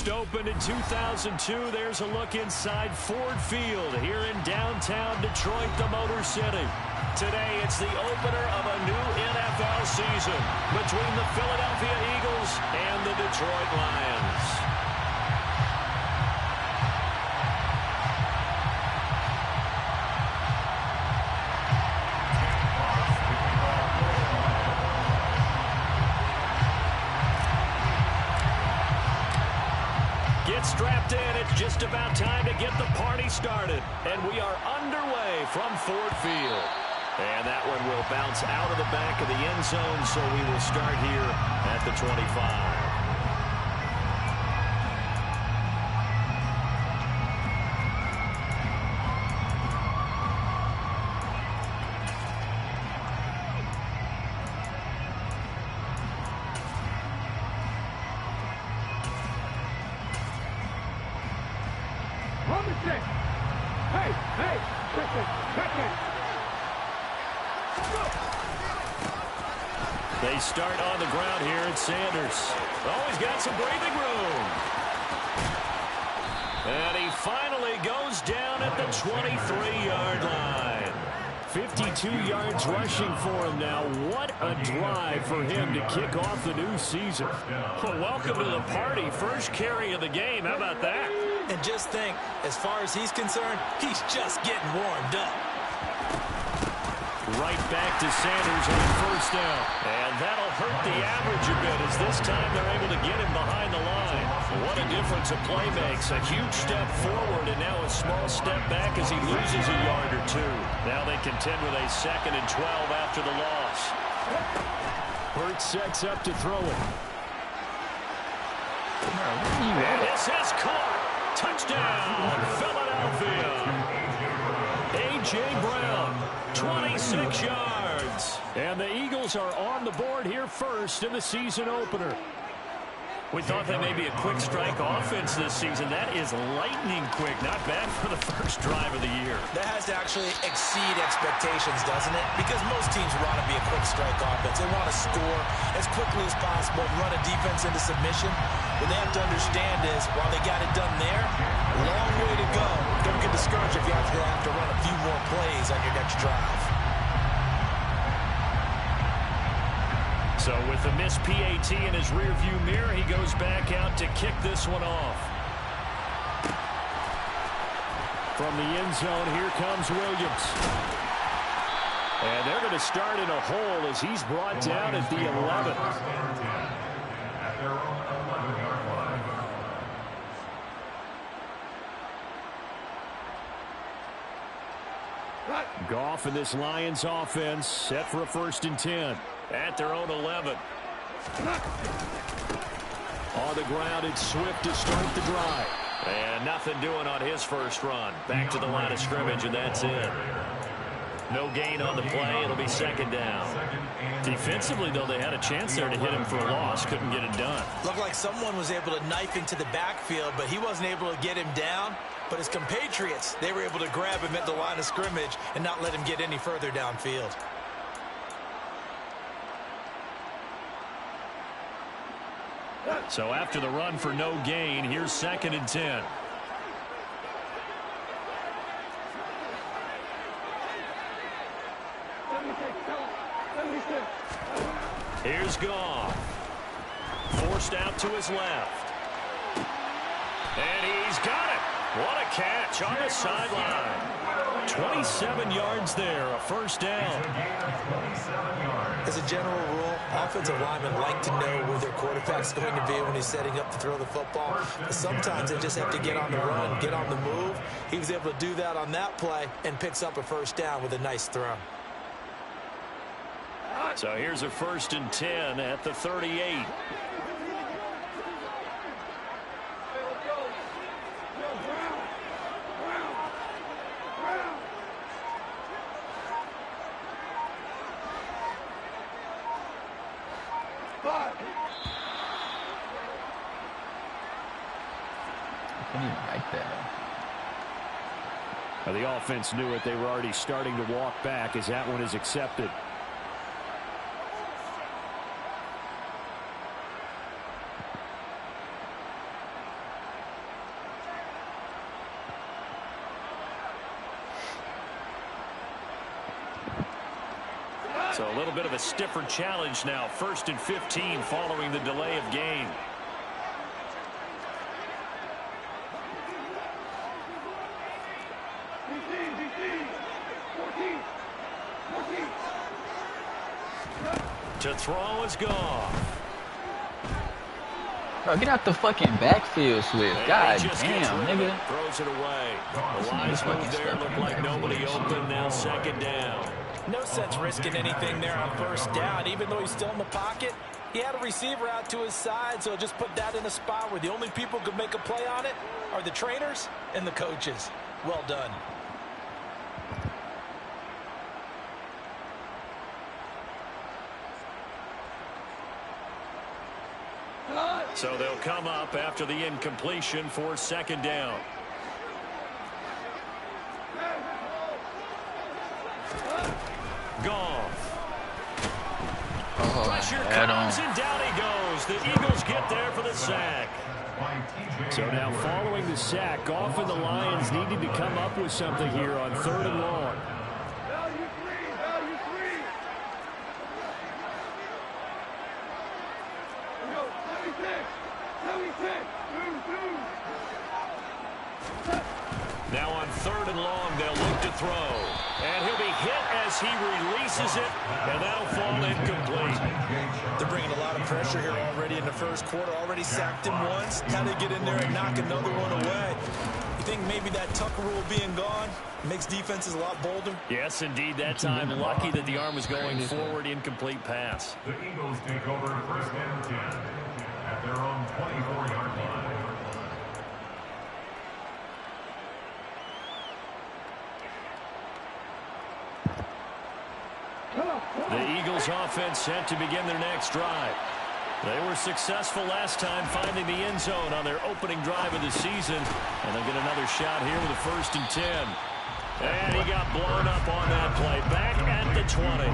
opened in 2002. There's a look inside Ford Field here in downtown Detroit, the Motor City. Today, it's the opener of a new NFL season between the Philadelphia Eagles and the Detroit Lions. Strapped in, it's just about time to get the party started. And we are underway from Ford Field. And that one will bounce out of the back of the end zone, so we will start here at the 25. They start on the ground here at Sanders. Oh, he's got some breathing room. And he finally goes down at the 23-yard line. 52 yards rushing for him now. What a drive for him to kick off the new season. Well, welcome to the party. First carry of the game. How about that? And just think, as far as he's concerned, he's just getting warmed up. Right back to Sanders on first down. And that'll hurt the average a bit as this time they're able to get him behind the line. What a difference a play makes. A huge step forward and now a small step back as he loses a yard or two. Now they contend with a 2nd and 12 after the loss. Hurts sets up to throw it. And this is caught. Touchdown, Philadelphia. A.J. Brown, 26 yards. And the Eagles are on the board here first in the season opener. We thought that may be a quick strike offense this season. That is lightning quick. Not bad for the first drive of the year. That has to actually exceed expectations, doesn't it? Because most teams want to be a quick strike offense. They want to score as quickly as possible and run a defense into submission. What they have to understand is, while they got it done there, long way to go. Don't get discouraged if you have to run a few more plays on your next drive. So with the missed PAT in his rearview mirror, he goes back out to kick this one off. From the end zone, here comes Williams. And they're going to start in a hole as he's brought down at the 11. Goff and this Lions offense set for a 1st and 10. At their own 11. On the ground, it's Swift to start the drive. And nothing doing on his first run. Back to the line of scrimmage, and that's it. No gain on the play. It'll be 2nd down. Defensively, though, they had a chance there to hit him for a loss. Couldn't get it done. Looked like someone was able to knife into the backfield, but he wasn't able to get him down. But his compatriots, they were able to grab him at the line of scrimmage and not let him get any further downfield. So after the run for no gain, here's 2nd and 10. Here's Goff. Forced out to his left. And he's got it. What a catch on the sideline. 27 yards there, a 1st down. As a general rule, offensive linemen like to know where their quarterback's going to be when he's setting up to throw the football. But sometimes they just have to get on the run, get on the move. He was able to do that on that play and picks up a 1st down with a nice throw. So here's a 1st and 10 at the 38. The offense knew it. They were already starting to walk back as that one is accepted. So a little bit of a stiffer challenge now. 1st and 15 following the delay of game. To throw is Goff. Bro, get out the fucking backfield, Swift. God damn, nigga. Throws it away. The lines move there. Look like nobody open. Now 2nd down. No sense risking anything there on 1st down. Even though he's still in the pocket, he had a receiver out to his side, so just put that in a spot where the only people who could make a play on it are the trainers and the coaches. Well done. So they'll come up after the incompletion for 2nd down. Goff. Pressure comes and down he goes. The Eagles get there for the sack. So now following the sack, Goff and the Lions needed to come up with something here on 3rd and long. Now on 3rd and long, they'll look to throw. And he'll be hit as he releases it, and that'll fall incomplete. They're bringing a lot of pressure here already in the 1st quarter. Already sacked him once. Now they get in there and knock another one away. You think maybe that Tucker rule being gone makes defenses a lot bolder? Yes, indeed. That time, lucky that the arm was going forward. Incomplete pass. The Eagles take over 1st and 10 at their own 24-yard line. The Eagles offense set to begin their next drive. They were successful last time finding the end zone on their opening drive of the season. And they'll get another shot here with a 1st and 10. And he got blown up on that play. Back at the 20.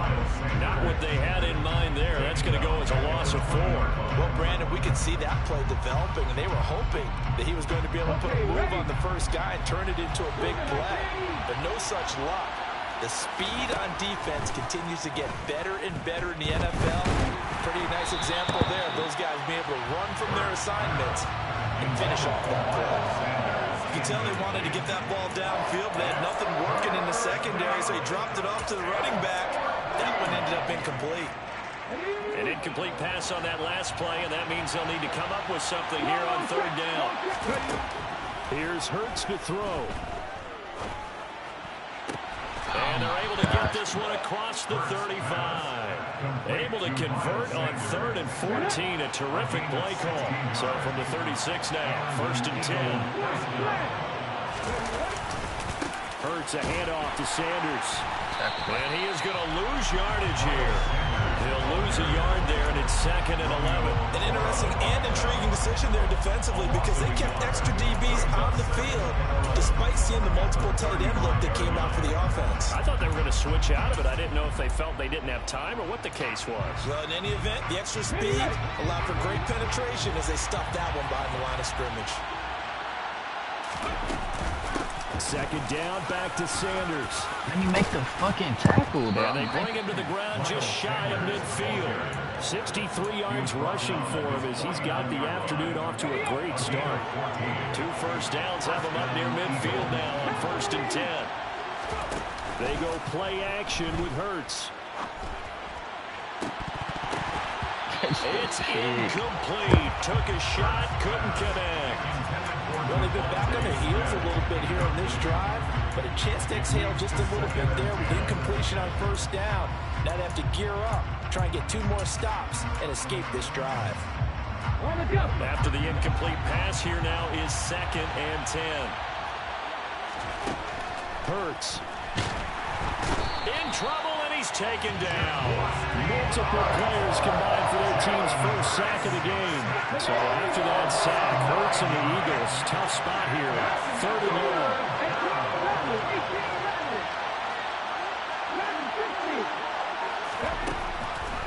Not what they had in mind there. That's going to go as a loss of 4. Well, Brandon, we could see that play developing, and they were hoping that he was going to be able to put a move on the first guy and turn it into a big play. But no such luck. The speed on defense continues to get better and better in the NFL. Pretty nice example there. Those guys being able to run from their assignments and finish off that play. You can tell they wanted to get that ball downfield, but they had nothing working in the secondary, so he dropped it off to the running back. That one ended up incomplete. An incomplete pass on that last play, and that means they'll need to come up with something here on 3rd down. Here's Hurts to throw. And they're able to get this one across the 35. Able to convert on 3rd and 14. A terrific play call. So from the 36 now, 1st and 10. Hurts a handoff to Sanders. And he is going to lose yardage here. He'll lose a yard there, and it's 2nd and 11. An interesting and intriguing decision there defensively because they kept extra DBs on the field despite seeing the multiple tight end look that came out for the offense. I thought they were going to switch out of it. I didn't know if they felt they didn't have time or what the case was. Well, in any event, the extra speed allowed for great penetration as they stuffed that one behind the line of scrimmage. 2nd down, back to Sanders. Let me make the fucking tackle, bro. And they bring him to the ground just shy of midfield. 63 yards rushing for him as he's got the afternoon off to a great start. 2 first downs have him up near midfield now on 1st and 10. They go play action with Hurts. It's incomplete. Took a shot, couldn't connect. Well, they've been back on their heels a little bit here on this drive, but a chance to exhale just a little bit there with incompletion on 1st down. Now they have to gear up, try and get 2 more stops, and escape this drive. After the incomplete pass, here now is 2nd and 10. Hurts. In trouble, and he's taken down. Multiple players combined for their team's first sack of the game. So after that sack, Hurts and the Eagles, tough spot here. 3rd and long.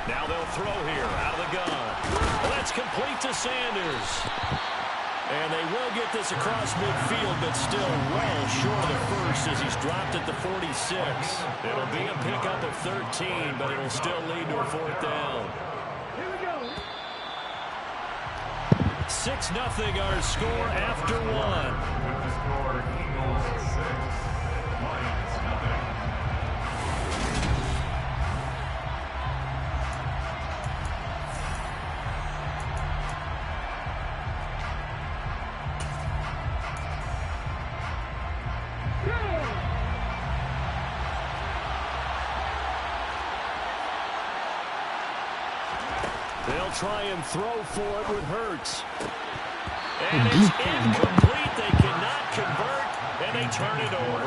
Now they'll throw here out of the gun. That's complete to Sanders. And they will get this across midfield, but still well short of the 1st first as he's dropped at the 46. It'll be a pickup of 13, but it'll still lead to a 4th down. 6-0 our score after 1. With the score, Eagles 6, Lions nothing. They'll try and throw for it with Hurts. And it's incomplete. They cannot convert, and they turn it over.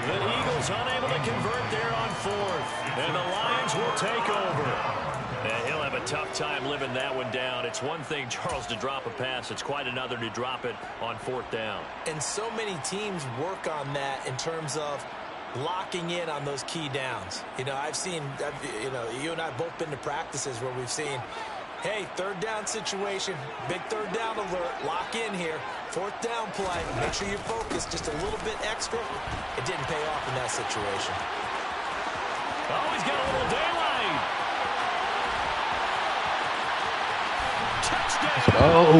The Eagles unable to convert there on 4th, and the Lions will take over. And he'll have a tough time living that one down. It's one thing, Charles, to drop a pass. It's quite another to drop it on 4th down. And so many teams work on that in terms of locking in on those key downs. You know, you and I have both been to practices where we've seen, hey, 3rd down situation, big 3rd down alert, lock in here, 4th down play, make sure you focus just a little bit extra. It didn't pay off in that situation. Oh, he's got a little daylight. Touchdown. Oh,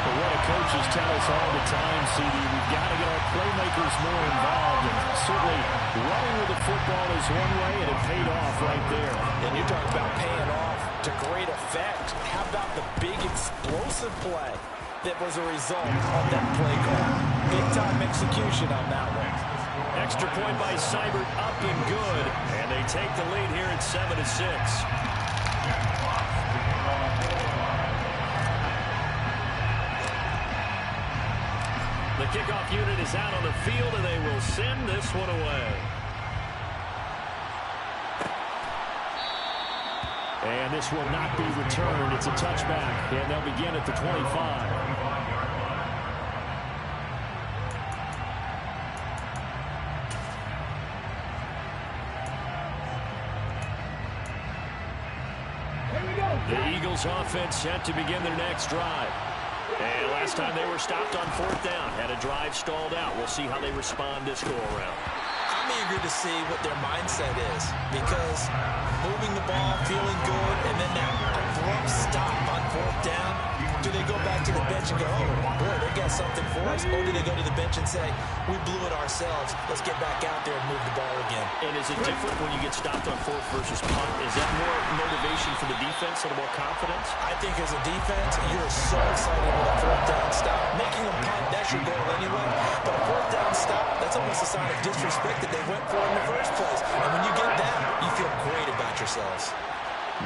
What coaches tell us all the time, CD, we've got to get our playmakers more involved. And certainly running with the football is one way, and it paid off right there. And you talk about paying off to great effect. How about the big explosive play that was a result of that play call? Big-time execution on that one. Extra point by Seibert, up and good. And they take the lead here at 7-6. The kickoff unit is out on the field, and they will send this one away. And this will not be returned. It's a touchback, and they'll begin at the 25. The Eagles offense set to begin their next drive. And last time they were stopped on 4th down, had a drive stalled out. We'll see how they respond this go-around. I'm eager to see what their mindset is, because moving the ball, feeling good, and then that abrupt stop on 4th down, do they go back to the bench and go, oh, boy, they got something for us? Or do they go to the bench and say, we blew it ourselves, let's get back out there and move the ball again? And is it different when you get stopped on 4th versus punt? Is that more motivation for the defense, a little more confidence? I think as a defense, you're so excited with a 4th down stop. Making a punt, that's your goal anyway. But a 4th down stop, that's almost a sign of disrespect that they went for in the first place. And when you get that, you feel great about yourselves.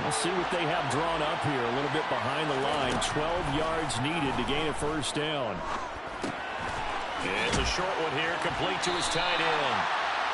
We'll see what they have drawn up here. A little bit behind the line. 12 yards needed to gain a 1st down. It's a short one here, complete to his tight end.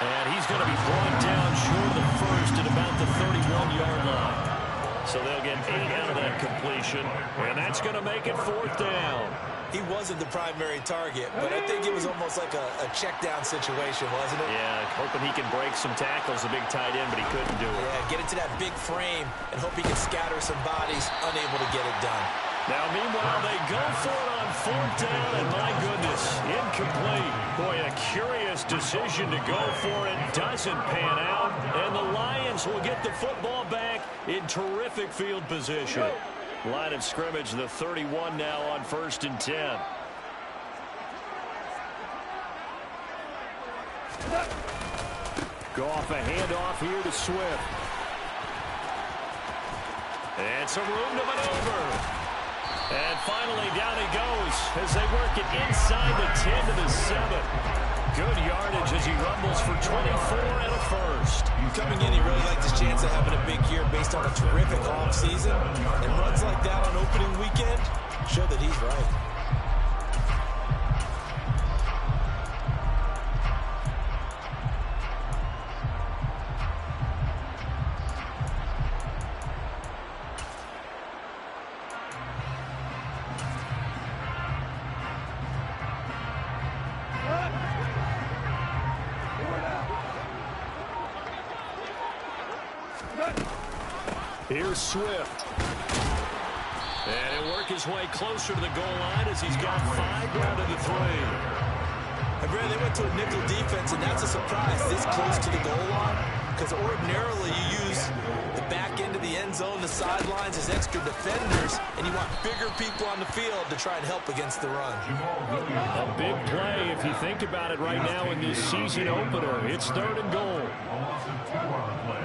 And he's going to be brought down short of the 1st at about the 31-yard line. So they'll get 8 out of that completion. And that's going to make it 4th down. He wasn't the primary target, but I think it was almost like a check-down situation, wasn't it? Yeah, hoping he can break some tackles, a big tight end, but he couldn't do it. Yeah, get into that big frame and hope he can scatter some bodies, unable to get it done. Now, meanwhile, they go for it on 4th down, and my goodness, incomplete. Boy, a curious decision to go for it. Doesn't pan out, and the Lions will get the football back in terrific field position. Line of scrimmage, the 31 now on 1st and 10. Goff a handoff here to Swift. And some room to maneuver. And finally down he goes as they work it inside the 10 to the 7. Good yardage as he rumbles for 24 and a 1st. Coming in, he really liked his chance of having a big year based on a terrific offseason. And runs like that on opening weekend show that he's right. Here's Swift. And he'll work his way closer to the goal line as he's got 5 down to the 3. And Brad, they went to a nickel defense, and that's a surprise this close to the goal line, because ordinarily you use the back end of the end zone, the sidelines as extra defenders, and you want bigger people on the field to try and help against the run. A big play if you think about it right now in this season opener. It's 3rd and goal. Loss of 2 on the play.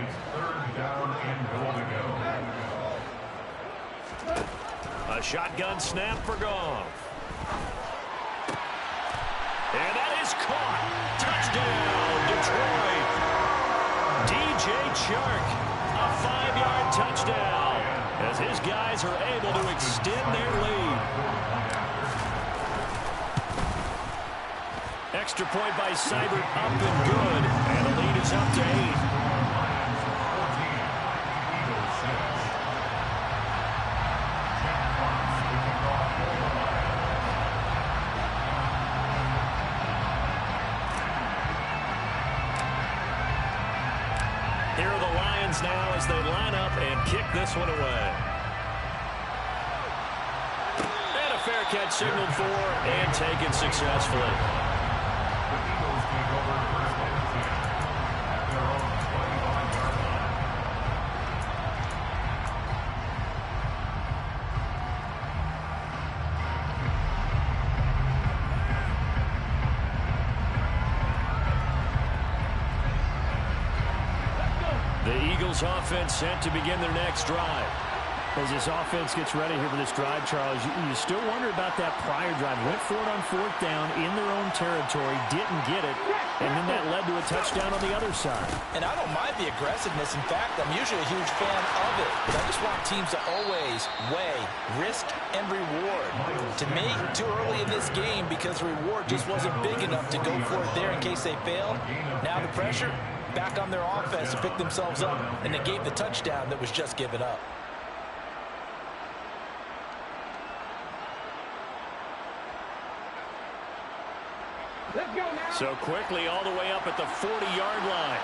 It's 3rd down and goal to go. A shotgun snap for Goff. And that is caught. Touchdown, Detroit. DJ Chark, a 5-yard touchdown, as his guys are able to extend their lead. Extra point by Seibert, up and good, and the lead is up to 8. Here are the Lions now as they line up and kick this one away. And a fair catch signaled for and taken successfully. The Eagles take over 1st and 10 at their own 25-yard line. The Eagles offense set to begin their next drive. As this offense gets ready here for this drive, Charles, you still wonder about that prior drive. Went for it on 4th down in their own territory, didn't get it, and then that led to a touchdown on the other side. And I don't mind the aggressiveness. In fact, I'm usually a huge fan of it. But I just want teams to always weigh risk and reward. To me, too early in this game because the reward just wasn't big enough to go for it there in case they failed. Now the pressure back on their offense to pick themselves up and negate the touchdown that was just given up. So quickly all the way up at the 40-yard line.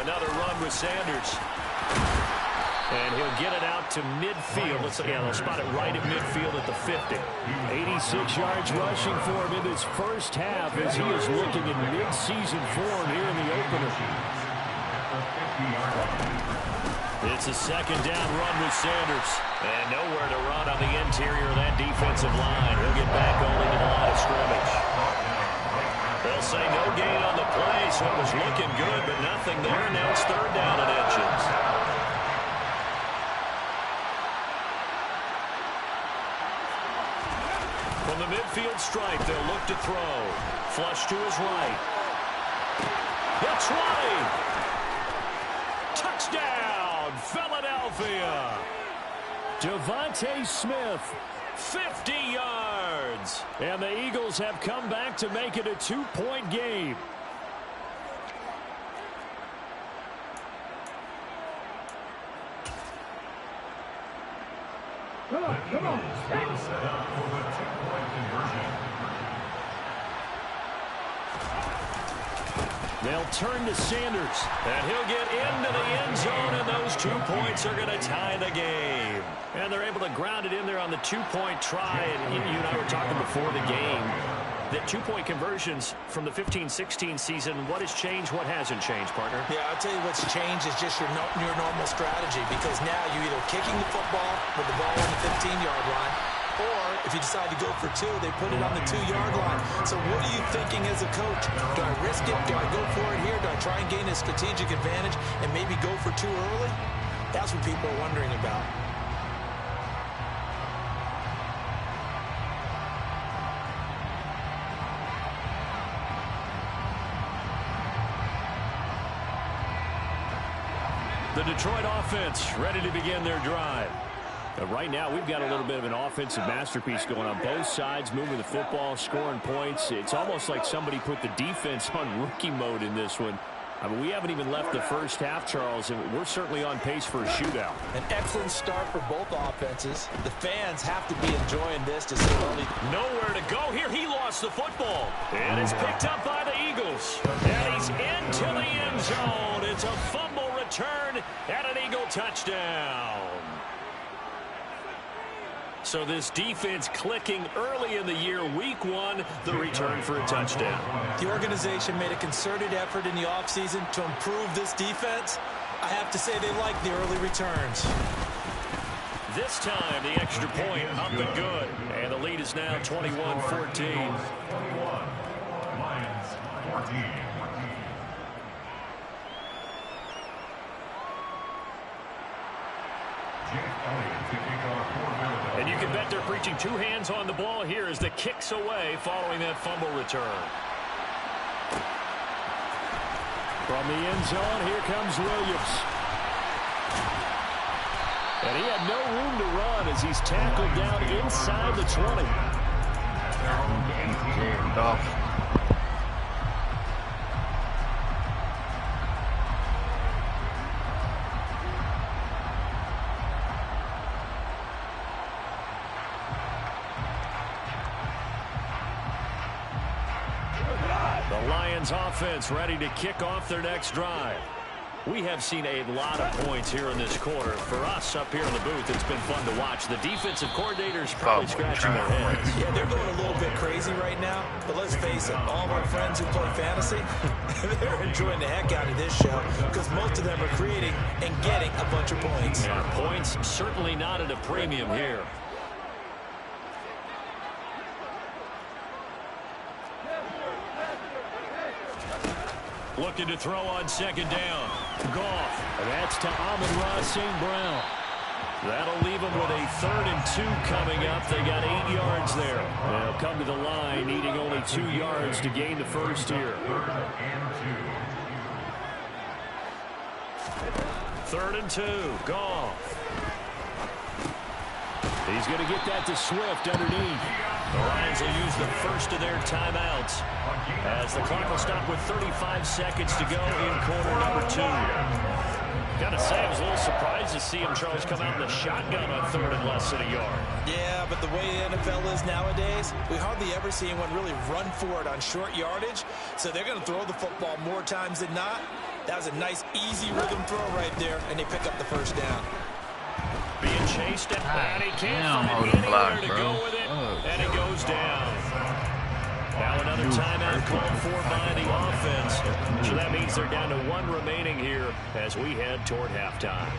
Another run with Sanders. And he'll get it out to midfield. They'll spot it right at midfield at the 50. 86 yards rushing for him in this first half as he is looking in mid-season form here in the opener. It's a 2nd down run with Sanders. And nowhere to run on the interior of that defensive line. He'll get back only to the line of scrimmage. They'll say no gain on the play, so it was looking good, but nothing there. Now it's 3rd down and inches. From the midfield stripe, they'll look to throw. Flush to his right. It's right. Touchdown, Philadelphia. Devontae Smith, 50 yards. And the Eagles have come back to make it a 2-point game. Come on. Will set up for the 2-point conversion. They'll turn to Sanders, and he'll get into the end zone, and those 2 points are going to tie the game. And they're able to ground it in there on the 2-point try. And you and I were talking before the game that 2-point conversions from the 15-16 season, what has changed, what hasn't changed, partner? Yeah, I'll tell you what's changed is just your normal strategy, because now you're either kicking the football with the ball on the 15-yard line, or if you decide to go for 2, they put it on the 2-yard line. So what are you thinking as a coach? Do I risk it? Do I go for it here? Do I try and gain a strategic advantage and maybe go for 2 early? That's what people are wondering about. The Detroit offense ready to begin their drive. Right now, we've got a little bit of an offensive masterpiece going on. Both sides moving the football, scoring points. It's almost like somebody put the defense on rookie mode in this one. I mean, we haven't even left the first half, Charles, and we're certainly on pace for a shootout. An excellent start for both offenses. The fans have to be enjoying this to say the least. Nowhere to go here. He lost the football. And it's picked up by the Eagles. And he's into the end zone. It's a fumble return and an Eagle touchdown. So this defense clicking early in the year, week one, the return for a touchdown. The organization made a concerted effort in the offseason to improve this defense. I have to say they like the early returns. This time, the extra point up and good. And the lead is now 21-14. 21. Lions 14. And you can bet they're preaching two hands on the ball here as the kick's away following that fumble return. From the end zone, here comes Williams. And he had no room to run as he's tackled down inside the 20. Jared Goff. The Lions offense ready to kick off their next drive. We have seen a lot of points here in this quarter. For us up here in the booth, it's been fun to watch. The defensive coordinators probably scratching their heads. Yeah, they're going a little bit crazy right now. But let's face it, all of our friends who play fantasy, they're enjoying the heck out of this show because most of them are creating and getting a bunch of points. Yeah, points certainly not at a premium here. Looking to throw on second down. Goff. And that's to Amon-Ra St. Brown. That'll leave them with a 3rd and 2 coming up. They got 8 yards there. They'll come to the line, needing only 2 yards to gain the first here. 3rd and 2. Goff. He's going to get that to Swift underneath. The Lions will use the first of their timeouts as the clock will stop with 35 seconds to go in quarter number 2. Gotta say, I was a little surprised to see him, Charles, come out in the shotgun on 3rd and less than a yard. Yeah, but the way the NFL is nowadays, we hardly ever see anyone really run for it on short yardage. So they're going to throw the football more times than not. That was a nice, easy rhythm throw right there, and they pick up the first down. Being chased and he can't find anywhere to go with it, and it goes down. Now another timeout called for by the offense. So that means they're down to 1 remaining here as we head toward halftime.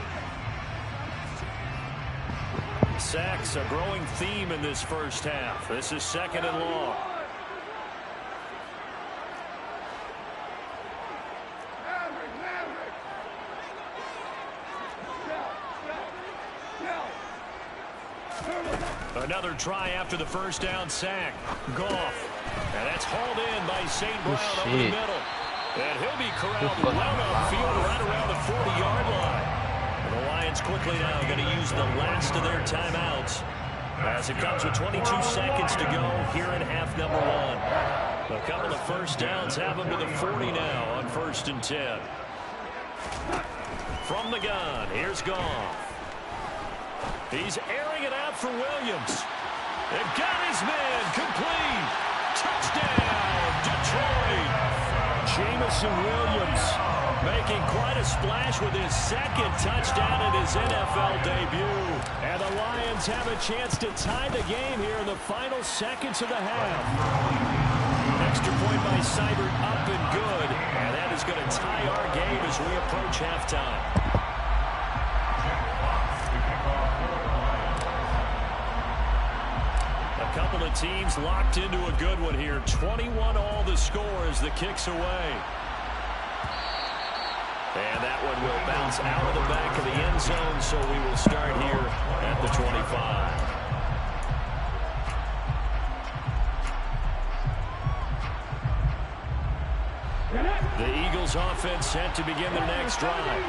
Sacks, a growing theme in this first half. This is 2nd and long. Another try after the first down sack. Goff. And that's hauled in by St. Brown over the middle. And he'll be corralled well upfield right around the 40-yard line. And the Lions quickly now going to use the last of their timeouts as it comes with 22 seconds to go here in half number 1. A couple of first downs have them to the 40 now on 1st and 10. From the gun, here's Goff. He's airing it out for Williams. And got his man complete. Touchdown, Detroit. Jamison Williams making quite a splash with his 2nd touchdown in his NFL debut. And the Lions have a chance to tie the game here in the final seconds of the half. Extra point by Seibert up and good. And that is going to tie our game as we approach halftime. A couple of teams locked into a good one here. 21-all the score as the kick's away. And that one will bounce out of the back of the end zone, so we will start here at the 25. The Eagles offense set to begin their next drive.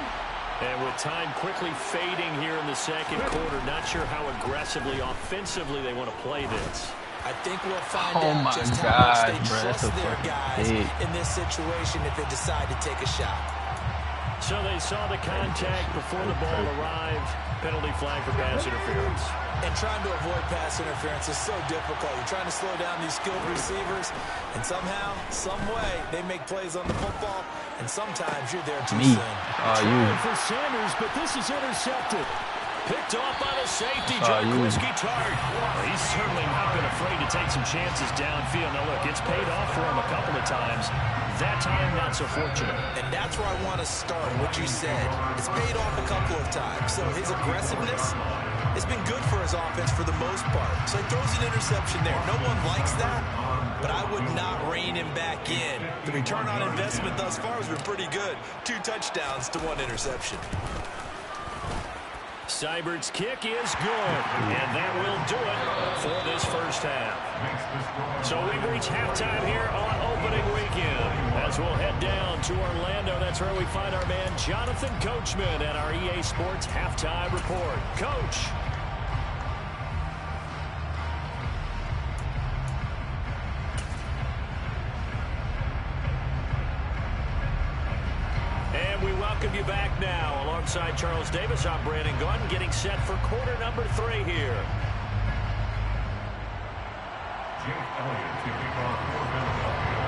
And with time quickly fading here in the second quarter, not sure how aggressively, offensively they want to play this. I think we'll find out just how much they trust their guys in this situation if they decide to take a shot. So they saw the contact before the ball arrived. Penalty flag for pass interference. And trying to avoid pass interference is so difficult. You're trying to slow down these skilled receivers, and somehow, some way, they make plays on the football, and sometimes you're there too soon. Trying for Sanders, but this is intercepted. Picked off by the safety, Jaquiski Tartt. Well, he's certainly not been afraid to take some chances downfield. Now, look, it's paid off for him a couple of times. That time, not so fortunate. And that's where I want to start, what you said. It's paid off a couple of times. So his aggressiveness has been good for his offense for the most part. So he throws an interception there. No one likes that, but I would not rein him back in. The return on investment thus far has been pretty good. 2 touchdowns to 1 interception. Seibert's kick is good, and that will do it for this first half. So we've reached halftime here on opening weekend. As we'll head down to Orlando, that's where we find our man Jonathan Coachman at our EA Sports Halftime Report. Coach. Welcome you back now. Alongside Charles Davis, I'm Brandon Gunn, getting set for quarter number 3 here. Jake Elliott to kick off for Philadelphia.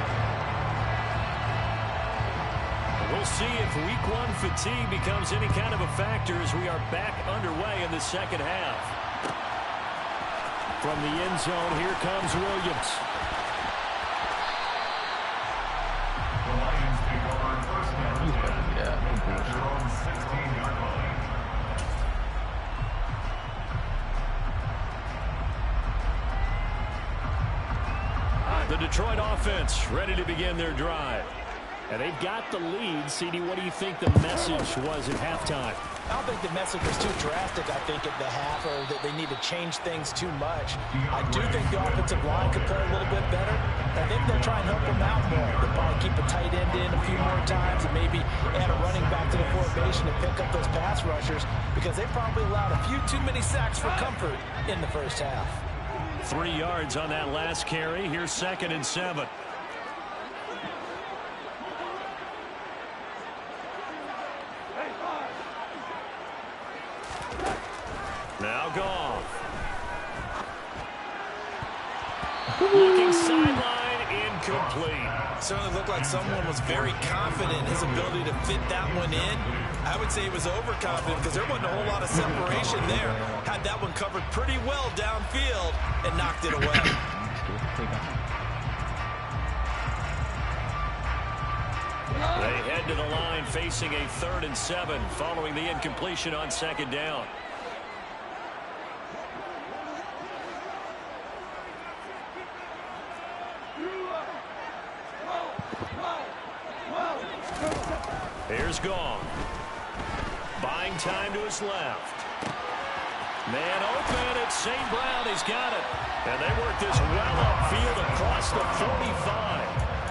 We'll see if week 1 fatigue becomes any kind of a factor as we are back underway in the second half. From the end zone, here comes Williams. The Lions take over first down. At their own 16-yard line. The Detroit offense ready to begin their drive. And they've got the lead. CD, what do you think the message was at halftime? I don't think the message was too drastic, I think, at the half, or that they need to change things too much. I do think the offensive line could play a little bit better. I think they'll try and help them out more. They'll probably keep a tight end in a few more times and maybe add a running back to the formation to pick up those pass rushers, because they probably allowed a few too many sacks for comfort in the first half. 3 yards on that last carry. Here's 2nd and 7. Now Goff. Looking sideline, incomplete. Certainly looked like someone was very confident in his ability to fit that one in. I would say he was overconfident because there wasn't a whole lot of separation there. Had that one covered pretty well downfield and knocked it away. They head to the line facing a 3rd and 7 following the incompletion on 2nd down. Here's Goff. Buying time to his left. Man open, it's St. Brown. He's got it. And they work this well upfield across the 45.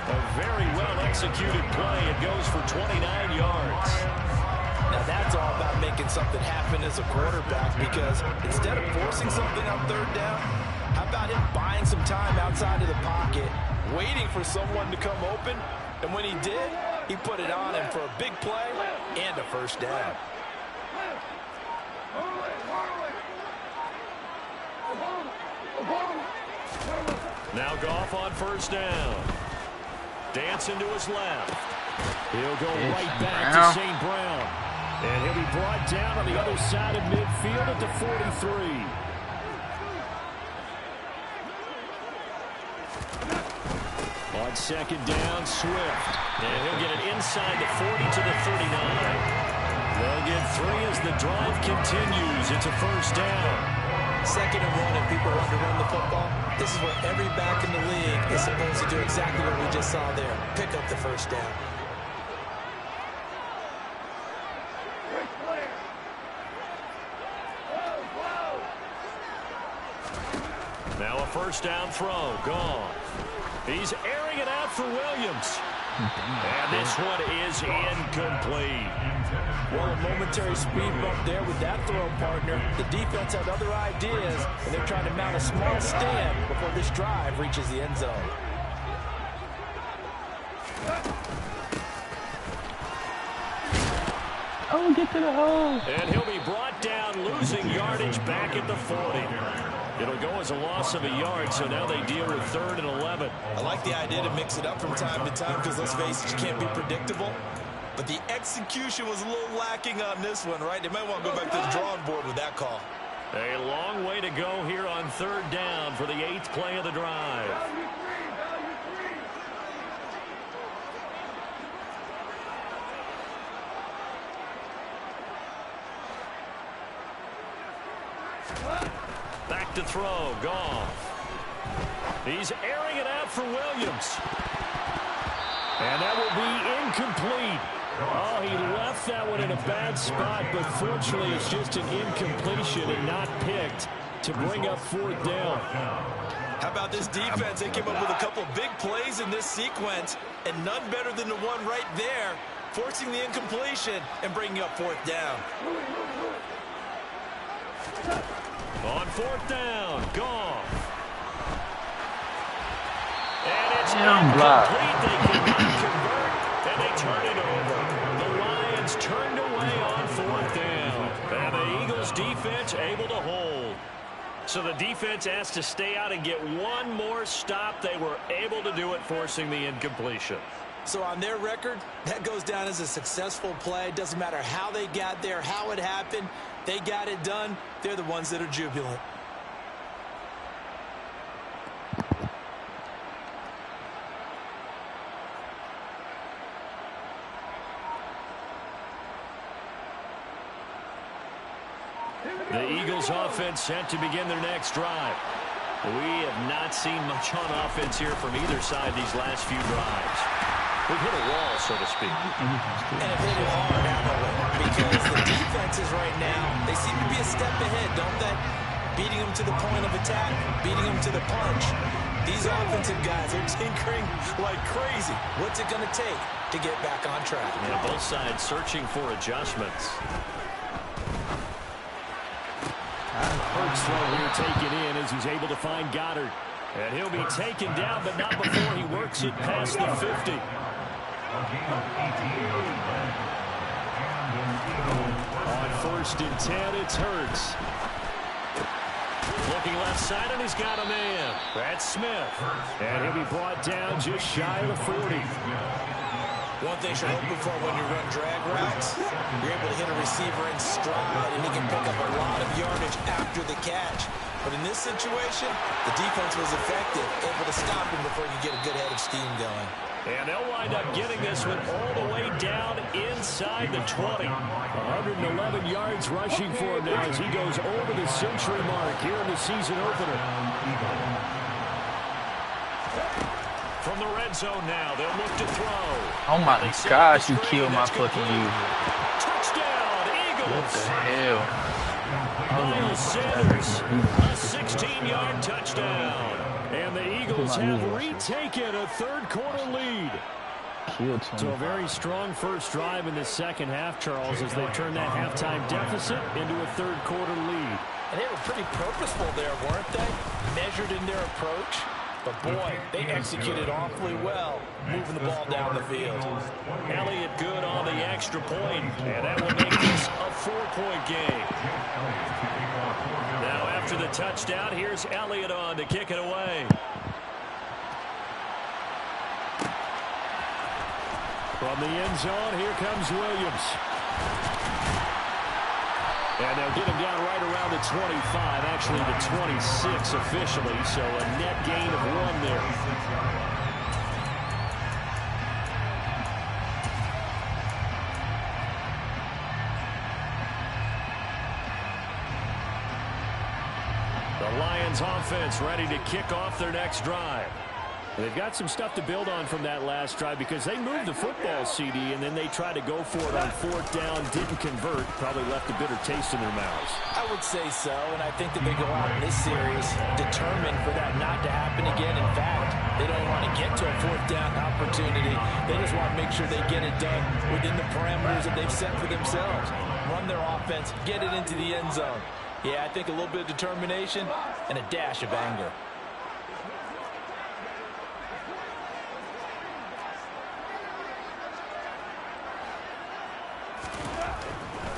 A very well-executed play. It goes for 29 yards. Now that's all about making something happen as a quarterback, because instead of forcing something on 3rd down, how about him buying some time outside of the pocket, waiting for someone to come open, and when he did, he put it on him for a big play and a first down. Now Goff on 1st down. Dancing to his left. He'll go right back to St. Brown. And he'll be brought down on the other side of midfield at the 43. On 2nd down, Swift. And he'll get it inside the 40 to the 39. They'll get 3 as the drive continues. It's a first down. 2nd and 1, and people want to run the football. This is where every back in the league is supposed to do exactly what we just saw there. Pick up the first down. Now a first down throw. Goff. He's airing it out for Williams. And this one is incomplete. Well, a momentary speed bump there with that throw, partner. The defense had other ideas, and they're trying to mount a small stand before this drive reaches the end zone. Oh, get to the hole. And he'll be brought down, losing yardage back at the 40. It'll go as a loss of a yard, so now they deal with 3rd and 11. I like the idea to mix it up from time to time because, let's face it, you can't be predictable. but the execution was a little lacking on this one, right? They might want to go back to the drawing board with that call. A long way to go here on 3rd down for the 8th play of the drive. Back to throw, Goff. He's airing it out for Williams. And that will be incomplete. Oh, he left that one in a bad spot, but fortunately it's just an incompletion and not picked to bring up 4th down. How about this defense? They came up with a couple of big plays in this sequence, and none better than the one right there, forcing the incompletion and bringing up 4th down. On 4th down, Goff. And it's block. incomplete. They cannot convert, and they turn it over. The Lions turned away on 4th down. And the Eagles defense able to hold. So the defense asked to stay out and get one more stop. They were able to do it, forcing the incompletion. So on their record, that goes down as a successful play. Doesn't matter how they got there, how it happened. They got it done. They're the ones that are jubilant. The Eagles offense set to begin their next drive. We have not seen much on offense here from either side these last few drives. We've hit a wall, so to speak. And have hit it hard, haven't we? Because the defenses right now, they seem to be a step ahead, don't they? Beating them to the point of attack, beating them to the punch. These offensive guys are tinkering like crazy. What's it going to take to get back on track? Yeah, both sides searching for adjustments. Hurts throw here taken in as he's able to find Goddard. And he'll be taken down, but not before he works it past the 50. On 1st and 10, it's Hurts. Looking left side, and he's got a man. That's Smith. And he'll be brought down just shy of the 40. One thing you're hoping for when you run drag routes, you're able to hit a receiver in stride, and he can pick up a lot of yardage after the catch. But in this situation, the defense was effective, able to stop him before you get a good head of steam going. And they'll wind up getting this one all the way down inside the 20. 111 yards rushing for him now as he goes over the century mark here in the season opener. From the red zone now, they'll look to throw. Oh my gosh, you killed my fucking youth. Touchdown, Eagles. What the hell? Miles Sanders, a 16-yard touchdown. And the Eagles have retaken a 3rd quarter lead. So a very strong first drive in the second half, Charles, as they turn that halftime deficit into a 3rd quarter lead. And they were pretty purposeful there, weren't they? Measured in their approach. But, boy, they executed awfully well, moving the ball down the field. Elliott good on the extra point, and that will make this a 4-point game. Now, after the touchdown, here's Elliott on to kick it away. From the end zone, here comes Williams. And they'll get him down right around the 25, actually the 26 officially, so a net gain of 1 there. The Lions offense ready to kick off their next drive. They've got some stuff to build on from that last drive because they moved the football, CD, and then they tried to go for it on 4th down, didn't convert, probably left a bitter taste in their mouths. I would say so, and I think that they go out in this series determined for that not to happen again. In fact, they don't want to get to a 4th down opportunity. They just want to make sure they get it done within the parameters that they've set for themselves. Run their offense, get it into the end zone. Yeah, I think a little bit of determination and a dash of anger.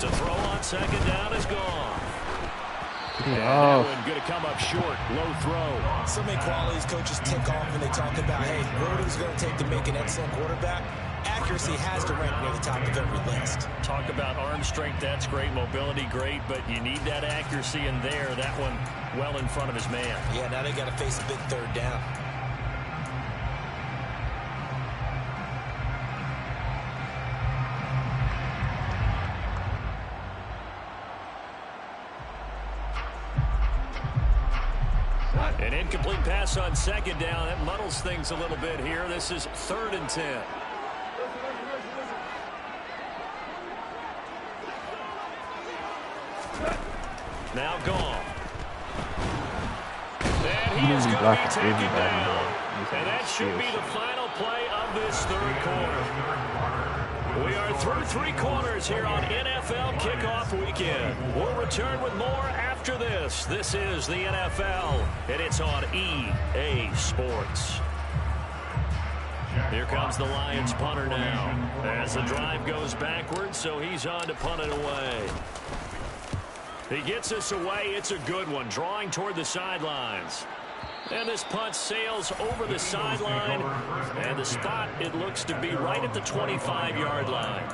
To throw on 2nd down is gone. Oh. And going to come up short. Low throw. So many qualities coaches tick off when they talk about, hey, what is it going to take to make an excellent quarterback? accuracy has to rank near the top of every list. Talk about arm strength, that's great. Mobility, great, but you need that accuracy in there. That one well in front of his man. Yeah, now they got to face a big third down. An incomplete pass on second down. That muddles things a little bit here. This is 3rd and 10. Now gone. And he is going to be taken down. And that should be the final play of this 3rd quarter. We are through 3 quarters here on NFL Kickoff Weekend. We'll return with more after this. This is the NFL, and it's on EA Sports. Here comes the Lions punter now. As the drive goes backwards, so he's on to punt it away. He gets us away. It's a good one, drawing toward the sidelines. And this punt sails over the sideline. And the spot, it looks to be right at the 25-yard line.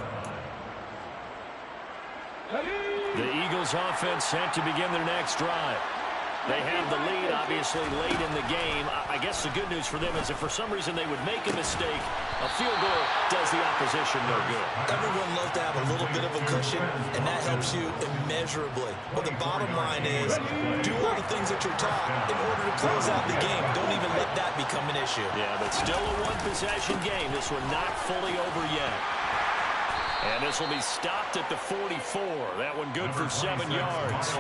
The Eagles offense set to begin their next drive. They have the lead, obviously, late in the game. I guess the good news for them is if for some reason they would make a mistake, a field goal does the opposition no good. Everyone loves to have a little bit of a cushion, and that helps you immeasurably. But the bottom line is, do all the things that you're taught in order to close out the game. Don't even let that become an issue. Yeah, but still a one-possession game. This one not fully over yet. And this will be stopped at the 44. That one good for 7 yards.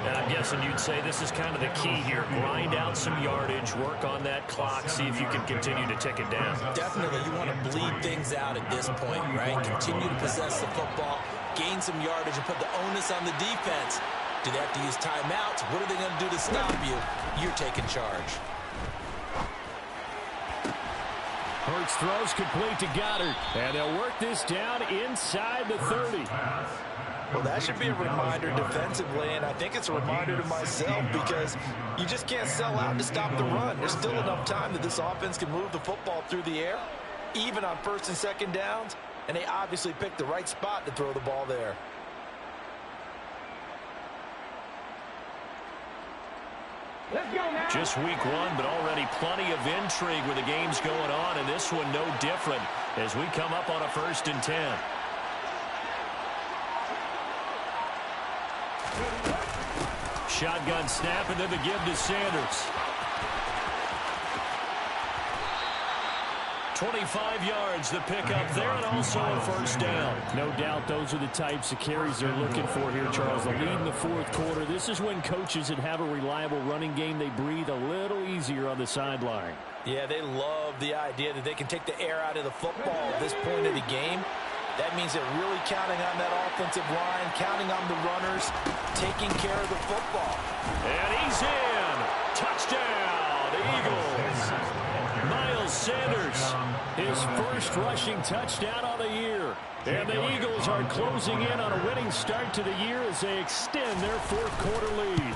And I'm guessing you'd say this is kind of the key here. Grind out some yardage, work on that clock, see if you can continue to tick it down. Definitely, you want to bleed things out at this point, right? Continue to possess the football, gain some yardage, and put the onus on the defense. Do they have to use timeouts? What are they going to do to stop you? You're taking charge. Hurts throws complete to Goddard. And they'll work this down inside the 30. Well, that should be a reminder defensively, and I think it's a reminder to myself because you just can't sell out to stop the run. There's still enough time that this offense can move the football through the air, even on 1st and 2nd downs, and they obviously picked the right spot to throw the ball there. Just week 1, but already plenty of intrigue with the games going on, and this one no different as we come up on a 1st and 10. Shotgun snap, and then the give to Sanders. 25 yards, the pickup there, and also a 1st down. No doubt those are the types of carries they're looking for here, Charles. The lead in the 4th quarter. This is when coaches that have a reliable running game, they breathe a little easier on the sideline. Yeah, they love the idea that they can take the air out of the football at this point of the game. That means they're really counting on that offensive line, counting on the runners, taking care of the football. And he's in. Touchdown, Eagles. Miles Sanders, his 1st rushing touchdown on the year. And the Eagles are closing in on a winning start to the year as they extend their 4th quarter lead.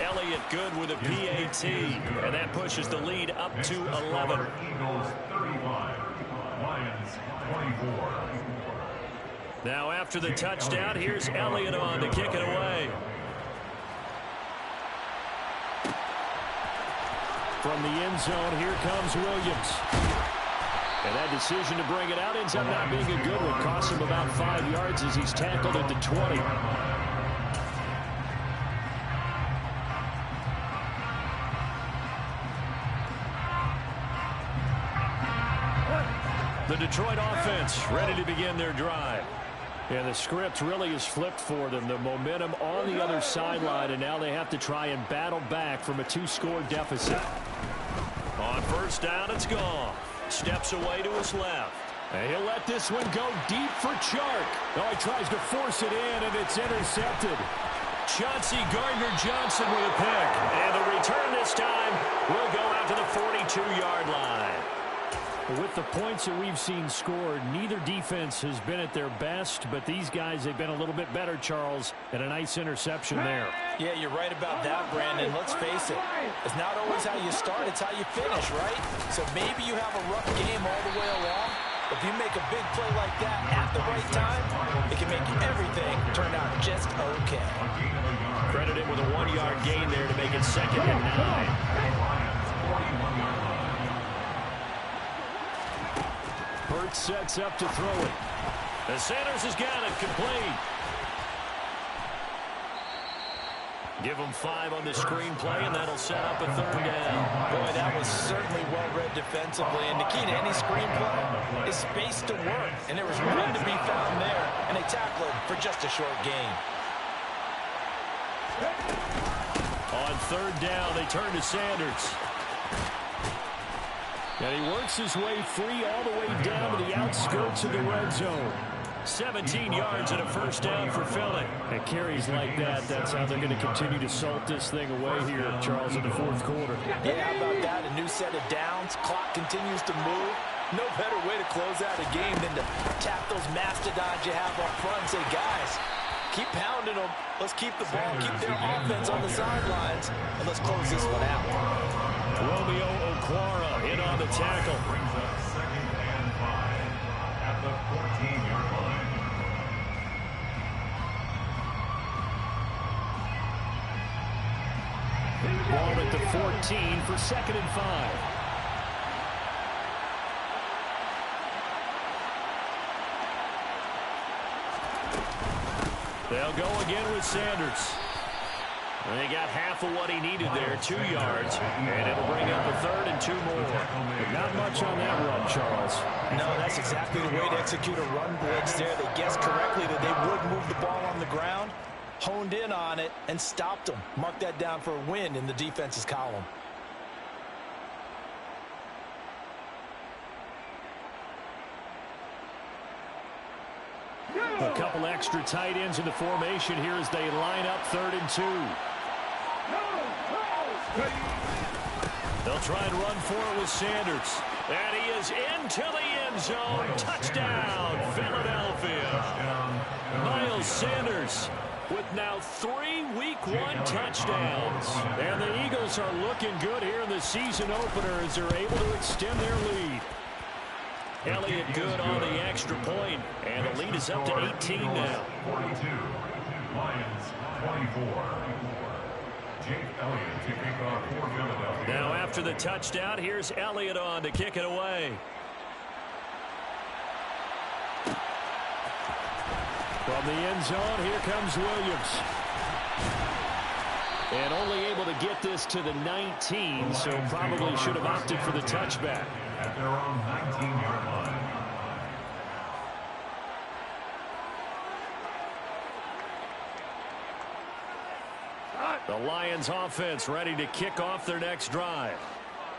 Elliott good with a PAT, and that pushes the lead up to 11. Eagles 35, Lions 24. Now after the touchdown, here's Elliott on to kick it away. From the end zone, here comes Williams. And that decision to bring it out ends up not being a good one. Costs him about 5 yards as he's tackled at the 20. The Detroit offense ready to begin their drive. And the script really is flipped for them. The momentum on the other sideline, and now they have to try and battle back from a 2-score deficit. On 1st down, it's gone. Steps away to his left. And he'll let this one go deep for Chark. Oh, he tries to force it in, and it's intercepted. Chauncey Gardner-Johnson with a pick. And the return this time will go out to the 42-yard line. With the points that we've seen scored, neither defense has been at their best, but these guys have been a little bit better, Charles, and a nice interception there. Yeah, you're right about that, Brandon. Let's face it. It's not always how you start, it's how you finish, right? So maybe you have a rough game all the way along. If you make a big play like that at the right time, it can make everything turn out just okay. Credited with a 1-yard gain there to make it 2nd and 9. Burt sets up to throw it. And Sanders has got it complete. Give him 5 on the screenplay, and that'll set up a 3rd down. Boy, that was certainly well-read defensively. And the key to any screenplay is space to work. And there was room to be found there. And they tackled him for just a short gain. On 3rd down, they turn to Sanders. And he works his way free all the way down to the outskirts of the red zone. 17 yards and a 1st down for Philly. And carries like that, that's how they're going to continue to salt this thing away here, Charles, in the 4th quarter. Yeah, how about that? A new set of downs. Clock continues to move. No better way to close out a game than to tap those mastodons you have up front and say, guys, keep pounding them. Let's keep the ball, keep their offense on the sidelines, and let's close this one out. Romeo Okwara in on the tackle. Brings up 2nd and 5 at the 14-yard line. Ball at the 14 for 2nd and 5. They'll go again with Sanders. And they got half of what he needed there, 2 yards, and it'll bring up a 3rd and 2 more. But not much on that run, Charles. No, that's exactly the way to execute a run blitz there. They guessed correctly that they would move the ball on the ground, honed in on it, and stopped them. Mark that down for a win in the defense's column. A couple extra tight ends in the formation here as they line up 3rd and 2. They'll try and run for it with Sanders. And he is into the end zone. Touchdown, Philadelphia. Miles Sanders with now 3 Week 1 touchdowns. And the Eagles are looking good here in the season opener as they're able to extend their lead. Elliott good on the extra point, and the lead is up to 18 now. 42, Lions 24. Jake Elliott to kick off for Philadelphia. Now after the touchdown, here's Elliott on to kick it away. From the end zone, here comes Williams. And only able to get this to the 19, so probably should have opted for the touchback. At their own 19-yard line. The Lions offense ready to kick off their next drive.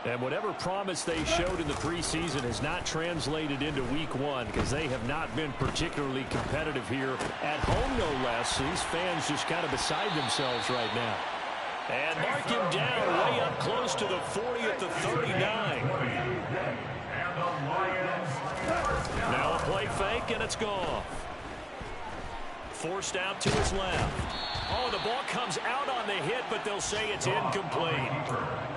And whatever promise they showed in the preseason has not translated into Week 1 because they have not been particularly competitive here at home, no less. These fans just kind of beside themselves right now. And mark him down way up close to the 40 at the 39. Now a play fake, and it's gone. Forced out to his left. Oh, the ball comes out on the hit, but they'll say it's incomplete.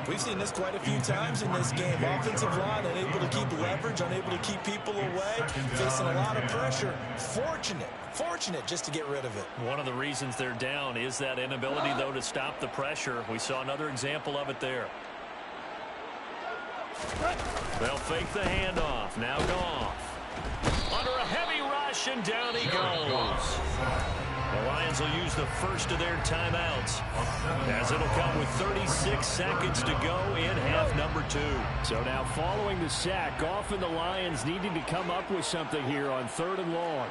We've seen this quite a few times in this game. Offensive line unable to keep leverage, unable to keep people away, facing a lot of pressure. Fortunate just to get rid of it. One of the reasons they're down is that inability, though, to stop the pressure. We saw another example of it there. They'll fake the handoff. Now Goff. Under a heavy rush, and down he goes. The Lions will use the first of their timeouts, as it'll come with 36 seconds to go in half number 2. So now following the sack, Goff and the Lions needing to come up with something here on 3rd and long.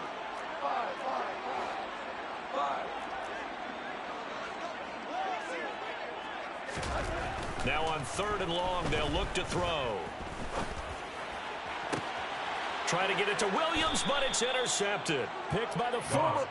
Now on 3rd and long, they'll look to throw. Try to get it to Williams, but it's intercepted. Picked by the former